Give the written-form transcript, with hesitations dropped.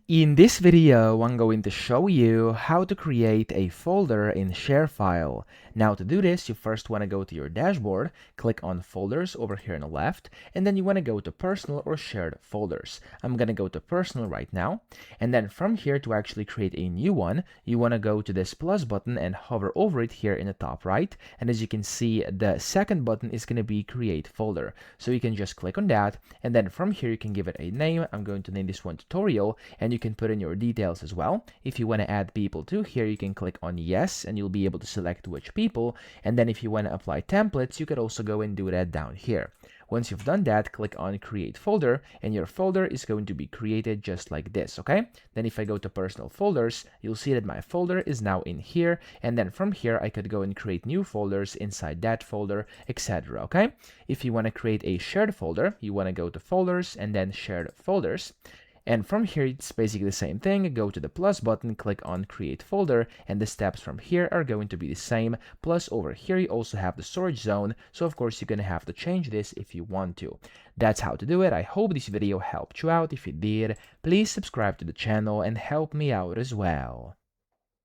In this video, I'm going to show you how to create a folder in ShareFile. Now to do this, you first want to go to your dashboard, click on Folders over here on the left, and then you want to go to Personal or Shared Folders. I'm going to go to Personal right now, and then from here to actually create a new one, you want to go to this plus button and hover over it here in the top right, and as you can see, the second button is going to be Create Folder. So you can just click on that, and then from here you can give it a name. I'm going to name this one Tutorial, and you can put in your details as well. If you want to add people to here, you can click on yes, and you'll be able to select which people. And then if you want to apply templates, you could also go and do that down here. Once you've done that, click on Create Folder, and your folder is going to be created just like this, okay? Then if I go to Personal Folders, you'll see that my folder is now in here, and then from here, I could go and create new folders inside that folder, etc., okay? If you want to create a shared folder, you want to go to Folders, and then Shared Folders. And from here, it's basically the same thing. Go to the plus button, click on Create Folder, and the steps from here are going to be the same. Plus, over here, you also have the storage zone. So, of course, you're going to have to change this if you want to. That's how to do it. I hope this video helped you out. If it did, please subscribe to the channel and help me out as well.